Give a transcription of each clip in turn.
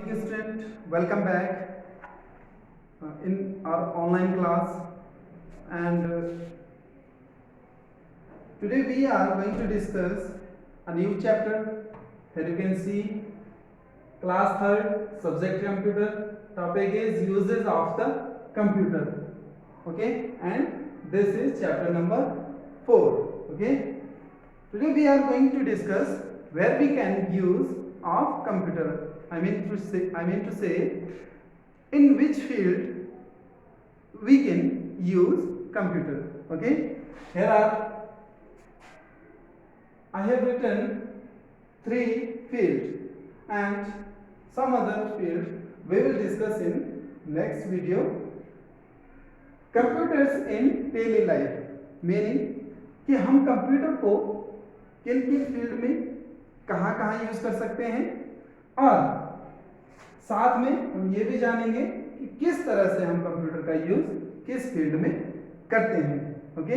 Dear student, welcome back in our online class, and today we are going to discuss a new chapter. Here you can see class 3rd, subject computer. Topic is uses of the computer. Okay, and this is chapter number 4. Okay, today we are going to discuss where we can use of computer. I mean to say in which field we can use computer. Okay, here are I have written 3 fields and some other field we will discuss in next video. Computers in daily life, meaning कि हम computer को किन किन field में कहाँ कहाँ use कर सकते हैं, और साथ में हम ये भी जानेंगे कि किस तरह से हम कंप्यूटर का यूज किस फील्ड में करते हैं. Okay,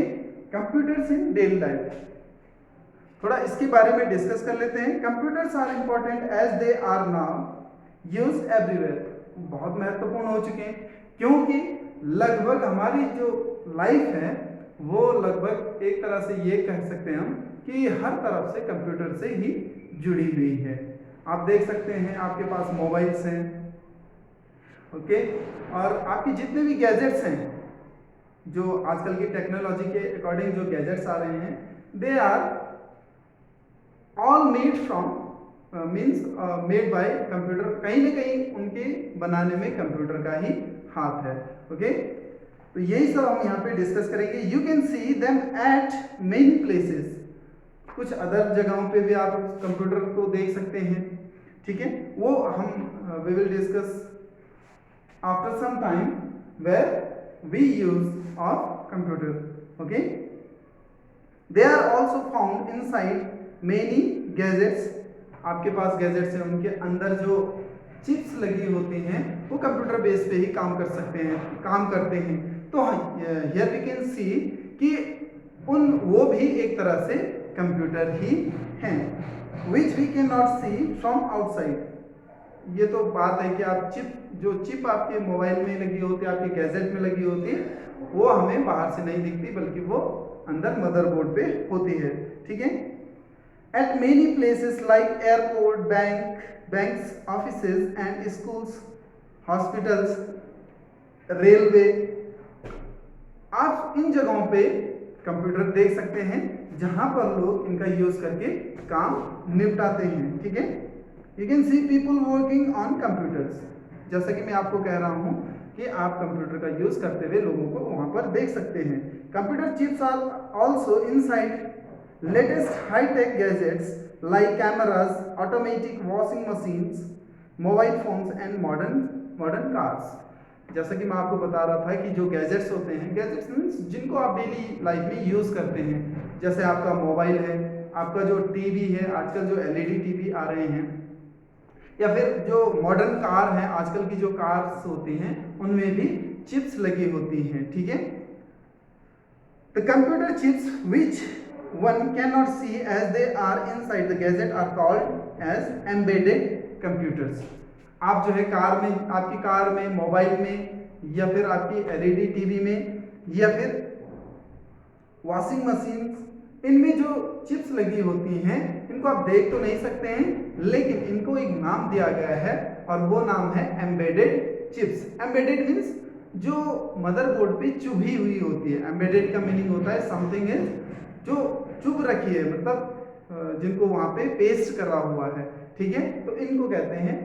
computers in daily life, थोड़ा इसके बारे में डिस्कस कर लेते हैं. Computers are important as they are now use everywhere. बहुत महत्वपूर्ण हो चुके हैं क्योंकि लगभग हमारी जो लाइफ है वो लगभग एक तरह से ये कह सकते हैं हम कि हर तरफ से कंप्यूटर से ही जुड़ी हुई है. आप देख सकते हैं आपके पास मोबाइल्स हैं, ओके, और आपके जितने भी गैजेट्स हैं, जो आजकल की टेक्नोलॉजी के अकॉर्डिंग जो गैजेट्स आ रहे हैं, they are all made from made by computer. कहीं ना कहीं उनके बनाने में कंप्यूटर का ही हाथ है. ओके, तो यही सब हम यहाँ पे डिस्कस करेंगे. You can see them at many places. कुछ अदर जगहों पे भी आप कंप्यूटर को देख सकते हैं. ठीक है, वो हम we will discuss after some time where we use of computer. Okay, they are also found inside many gadgets. आपके पास गैजेट्स हैं, उनके अंदर जो चिप्स लगी होती हैं वो कंप्यूटर बेस पे ही काम करते हैं. तो हियर वी कैन सी कि वो भी एक तरह से कंप्यूटर ही हैं, which we can not see from outside. ये तो बात है कि आप जो चिप आपके मोबाइल में लगी होती है, आपके गैजेट में लगी होती है, वो हमें बाहर से नहीं दिखती बल्कि वो अंदर मदरबोर्ड पे होती है. ठीक है, eight many places like airport, banks, offices and schools, hospitals, railway, आप इन जगहों पे कंप्यूटर देख सकते हैं जहां पर लोग इनका यूज करके काम निपटाते हैं. ठीक है, you can see people working on computers. जैसा कि मैं आपको कह रहा हूं कि आप कंप्यूटर का यूज करते हुए लोगों को वहां पर देख सकते हैं. Computer chips are also inside latest high-tech gadgets like cameras, automatic washing machines, mobile phones and modern cars. जैसा कि मैं आपको बता रहा था कि जो गैजेट्स होते हैं, गैजेट्स मीन्स जिनको आप डेली लाइफ में यूज़ करते हैं, जैसे आपका मोबाइल है, आपका जो टीवी है, आजकल जो एलईडी टीवी आ रहे हैं, या फिर जो मॉडर्न कार हैं, आजकल की जो कार्स होती हैं उनमें भी चिप्स लगी होती हैं. ठीक है, the computer chips which one cannot see as they are inside the gadget are called as embedded computers. आप जो है कार में, आपकी कार में, मोबाइल में, या फिर आपकी एलईडी टीवी में, या फिर वॉशिंग मशीन, इनमें जो चिप्स लगी होती हैं इनको आप देख तो नहीं सकते हैं, लेकिन इनको एक नाम दिया गया है और वो नाम है एम्बेडेड चिप्स. एम्बेडेड मीन्स जो मदरबोर्ड पे चुभी हुई होती है. एम्बेडेड का मीनिंग होता है समथिंग इज जो चुभ रखी है, मतलब जिनको वहां पे पेस्ट करा हुआ है. ठीक है, तो इनको कहते हैं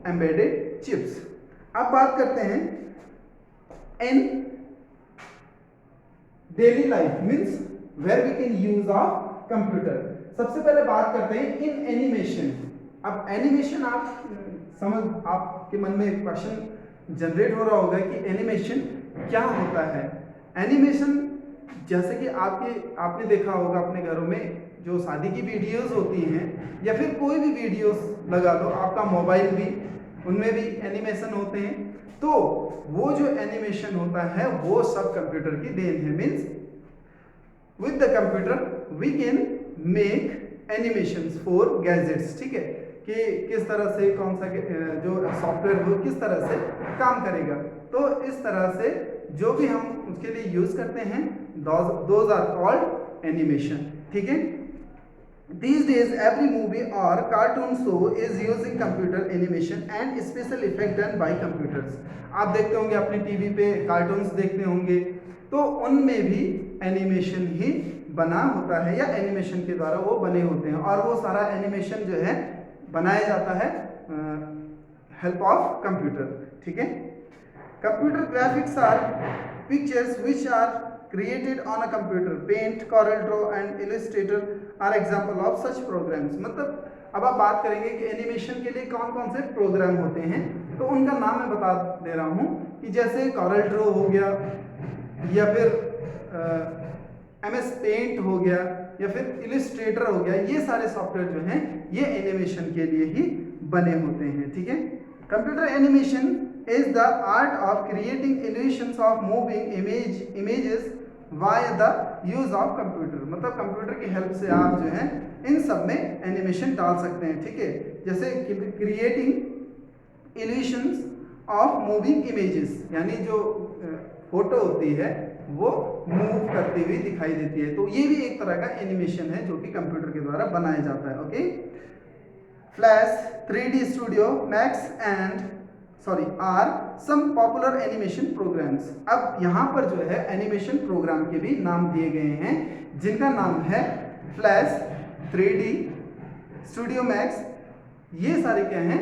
एम्बेडेड चिप्स. अब बात करते हैं in daily life means where we can use of computer. सबसे पहले बात करते हैं इन एनिमेशन. अब एनिमेशन आपके मन में एक क्वेश्चन जनरेट हो रहा होगा कि एनिमेशन क्या होता है. एनिमेशन जैसे कि आपने देखा होगा अपने घरों में जो शादी की वीडियोस होती हैं, या फिर कोई भी वीडियोस लगा लो, आपका मोबाइल भी, उनमें भी एनिमेशन होते हैं. तो वो जो एनिमेशन होता है वो सब कंप्यूटर की देन है. Means with the computer we can make animations for gadgets. ठीक है, कि किस तरह से कौन सा जो सॉफ्टवेयर हो किस तरह से काम करेगा। तो इस तरह से जो भी हम उसके लिए यूज करते हैं दोज आर कॉल्ड एनिमेशन। ठीक है। These days every movie or cartoon show is using computer animation and special effect done by computers। आप देखते होंगे अपने टीवी पे कार्टून्स देखते होंगे, तो उनमें भी एनिमेशन ही बना होता है या एनिमेशन के द्वारा वो बने होते हैं, और वो सारा एनिमेशन जो है बनाया जाता है हेल्प ऑफ कंप्यूटर। ठीक है। Computer graphics are pictures which are created on a computer. Paint, CorelDRAW and Illustrator are example of such programs। मतलब अब आप बात करेंगे कि एनिमेशन के लिए कौन कौन से प्रोग्राम होते हैं, तो उनका नाम मैं बता दे रहा हूँ कि जैसे CorelDRAW हो गया, या फिर MS Paint हो गया, या फिर Illustrator हो गया। ये सारे सॉफ्टवेयर जो हैं ये एनिमेशन के लिए ही बने होते हैं। ठीक है। Computer animation is the art of creating illusions of moving images via the use of computer। मतलब कंप्यूटर की हेल्प से आप जो है इन सब में एनिमेशन डाल सकते हैं। ठीक है। जैसे creating illusions of moving images, यानी जो फोटो होती है वो मूव करती हुई दिखाई देती है, तो ये भी एक तरह का एनिमेशन है जो कि कंप्यूटर के द्वारा बनाया जाता है। Okay. Flash, 3D studio max and are some popular animation programs. अब यहाँ पर जो है एनिमेशन प्रोग्राम के भी नाम दिए गए हैं, जिनका नाम है फ्लैश, 3D, स्टूडियो मैक्स। ये सारे क्या हैं,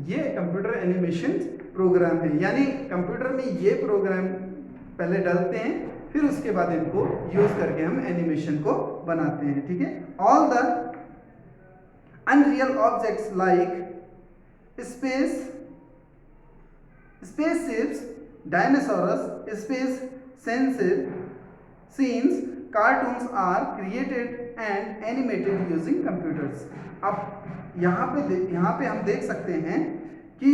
ये कंप्यूटर एनिमेशन प्रोग्राम है, यानी कंप्यूटर में ये प्रोग्राम पहले डालते हैं, फिर उसके बाद इनको यूज करके हम एनिमेशन को बनाते हैं। ठीक है। All the unreal objects like spaceships, dinosaurs, space scenes, cartoons are created and animated using computers। अब यहाँ पे हम देख सकते हैं कि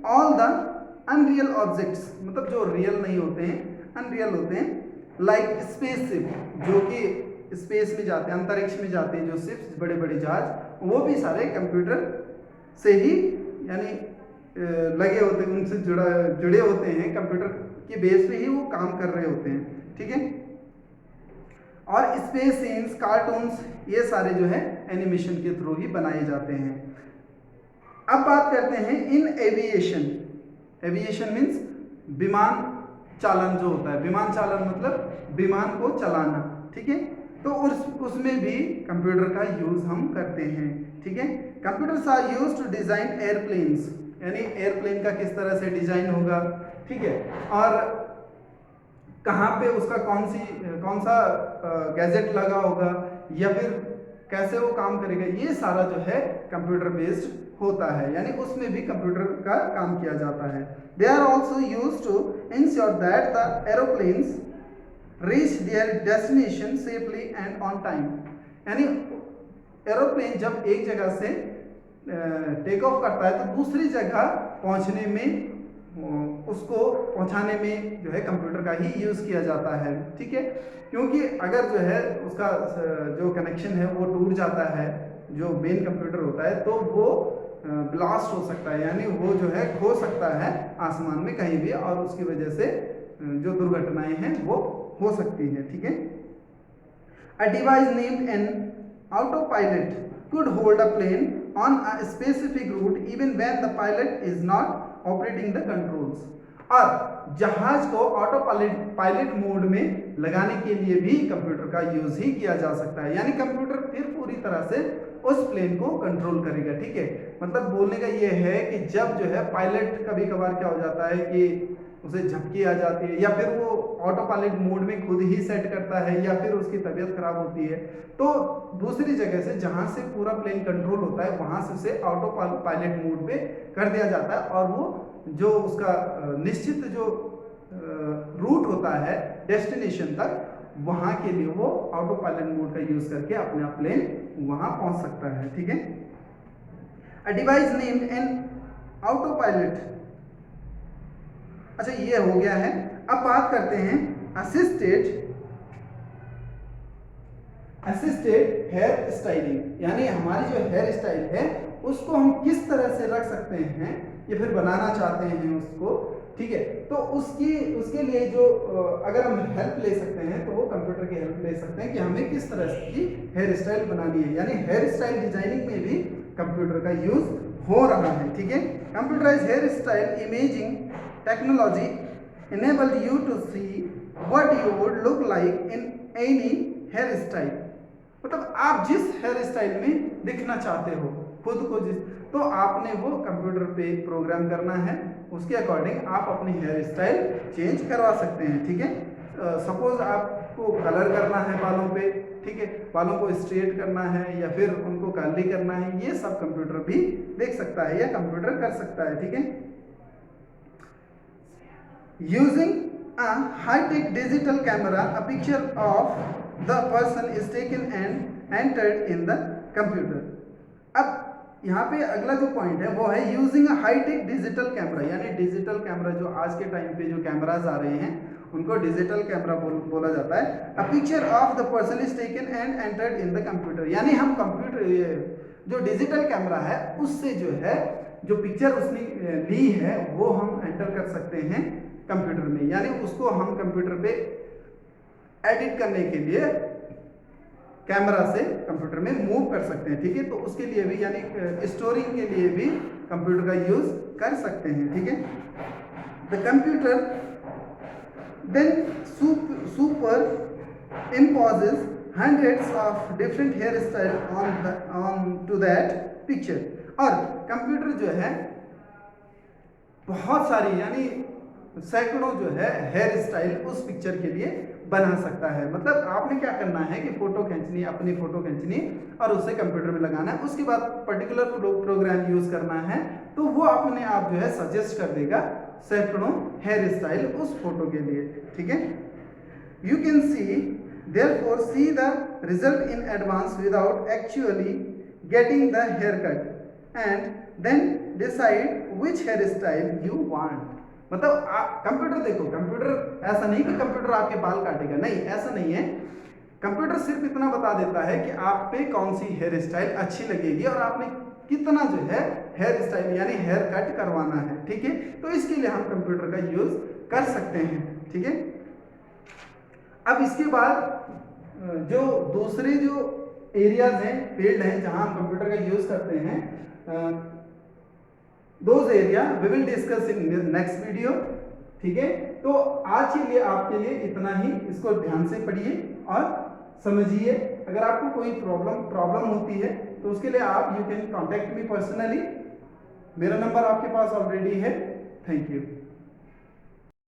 all the unreal objects, मतलब जो रियल नहीं होते हैं, अनरियल होते हैं, like spaceship, जो कि स्पेस में जाते हैं, अंतरिक्ष में जाते हैं, जो शिप्स, बड़े बड़े जहाज, वो भी सारे कंप्यूटर से ही यानी लगे होते हैं, उनसे जुड़े होते हैं, कंप्यूटर के बेस पे ही वो काम कर रहे होते हैं। ठीक है। और स्पेस सीन्स, कार्टून्स, ये सारे जो है एनिमेशन के थ्रू ही बनाए जाते हैं। अब बात करते हैं इन एविएशन। एविएशन मीन्स विमान चालन जो होता है, विमान चालन मतलब विमान को चलाना। ठीक है। तो उसमें भी कंप्यूटर का यूज हम करते हैं। ठीक है। Computers are used to design airplanes, यानी एयरप्लेन का किस तरह से डिजाइन होगा। ठीक है। और कहाँ पे उसका कौन सा गैजेट लगा होगा, या फिर कैसे वो काम करेगा, ये सारा जो है कंप्यूटर बेस्ड होता है, यानी उसमें भी कंप्यूटर का काम किया जाता है। They are also used to ensure that the aeroplanes reach their destination safely and on time. यानी एरोप्लेन जब एक जगह से टेक ऑफ करता है तो दूसरी जगह पहुंचने में, उसको पहुंचाने में जो है कंप्यूटर का ही यूज़ किया जाता है। ठीक है। क्योंकि अगर जो है उसका जो कनेक्शन है वो टूट जाता है, जो मेन कंप्यूटर होता है, तो वो ब्लास्ट हो सकता है, यानी वो जो है खो सकता है आसमान में कहीं भी, और उसकी वजह से जो दुर्घटनाएं हैं वो हो सकती हैं। ठीक है। A device named N auto pilot could hold a plane on a specific route even when the pilot is not operating the controls। और जहाज को ऑटो पायलट मोड में लगाने के लिए भी कंप्यूटर का यूज ही किया जा सकता है, यानी कंप्यूटर फिर पूरी तरह से उस प्लेन को कंट्रोल करेगा। ठीक है। मतलब बोलने का ये है कि जब जो है पायलट कभी कभार क्या हो जाता है कि उसे झपकी आ जाती है, या फिर वो ऑटो पायलट मोड में खुद ही सेट करता है, या फिर उसकी तबीयत खराब होती है, तो दूसरी जगह से जहां से पूरा प्लेन कंट्रोल होता है वहां से उसे ऑटो पायलट मोड पे कर दिया जाता है, और वो जो उसका निश्चित जो रूट होता है डेस्टिनेशन तक, वहां के लिए वो ऑटो पायलट मोड का यूज करके अपना प्लेन वहां पहुंच सकता है। ठीक है। A device named N auto pilot. अच्छा, ये हो गया है। अब बात करते हैं असिस्टेड हेयर स्टाइलिंग, यानी हमारी जो हेयर स्टाइल है उसको हम किस तरह से रख सकते हैं या फिर बनाना चाहते हैं उसको, ठीक है। तो उसके लिए जो अगर हम हेल्प ले सकते हैं तो वो कंप्यूटर की हेल्प ले सकते हैं कि हमें किस तरह की हेयर स्टाइल बनानी है, यानी हेयर स्टाइल डिजाइनिंग में भी कंप्यूटर का यूज हो रहा है, ठीक है। Computerised hair style imaging technology enabled you to see what you would look like in any hair style, मतलब आप जिस हेयर स्टाइल में दिखना चाहते हो खुद को, तो आपने वो कंप्यूटर पे प्रोग्राम करना है, उसके अकॉर्डिंग आप अपनी हेयर स्टाइल चेंज करवा सकते हैं, ठीक है। सपोज आपको कलर करना है बालों पे, ठीक है, बालों को स्ट्रेट करना है या फिर उनको कर्ली करना है, ये सब कंप्यूटर भी देख सकता है या कंप्यूटर कर सकता है, ठीक है। Using a high-tech digital camera, a picture of the person is taken and entered in the computer. अब यहाँ पे अगला जो पॉइंट है वो है using a high-tech digital camera, यानी डिजिटल कैमरा जो आज के टाइम पे जो कैमराज आ रहे हैं उनको डिजिटल कैमरा बोला जाता है। A picture of the person is taken and entered in the computer, यानी हम कंप्यूटर जो डिजिटल कैमरा है उससे जो है जो पिक्चर उसने ली है वो हम एंटर कर सकते हैं कंप्यूटर में, यानी उसको हम कंप्यूटर पे एडिट करने के लिए कैमरा से कंप्यूटर में मूव कर सकते हैं, ठीक है। तो उसके लिए भी यानी स्टोरिंग के लिए भी कंप्यूटर का यूज कर सकते हैं, ठीक है। The computer then super imposes hundreds of different hairstyle on to that picture, और कंप्यूटर जो है बहुत सारी यानी सैकड़ों जो है हेयर स्टाइल उस पिक्चर के लिए बना सकता है। मतलब आपने क्या करना है कि फोटो खींचनी, अपनी फोटो खींचनी और उससे कंप्यूटर में लगाना है, उसके बाद पर्टिकुलर प्रोग्राम यूज करना है तो वो अपने आप जो है सजेस्ट कर देगा सैकड़ों हेयर स्टाइल उस फोटो के लिए, ठीक है। You can see therefore see the result in advance without actually getting the haircut and then decide which hairstyle you want। मतलब कंप्यूटर देखो, कंप्यूटर ऐसा नहीं कि कंप्यूटर आपके बाल काटेगा, नहीं ऐसा नहीं है। कंप्यूटर सिर्फ इतना बता देता है कि आप पे कौन सी हेयर स्टाइल अच्छी लगेगी और आपने कितना जो है हेयर स्टाइल यानी हेयर कट करवाना है, ठीक है। तो इसके लिए हम कंप्यूटर का यूज कर सकते हैं, ठीक है। अब इसके बाद जो दूसरे जो एरियाज हैं, फील्ड हैं जहां हम कंप्यूटर का यूज करते हैं, those area we will discuss in next video, ठीक है। तो आज के लिए आपके लिए इतना ही, इसको ध्यान से पढ़िए और समझिए। अगर आपको कोई प्रॉब्लम होती है तो उसके लिए आप you can contact me personally, मेरा नंबर आपके पास ऑलरेडी है। Thank you.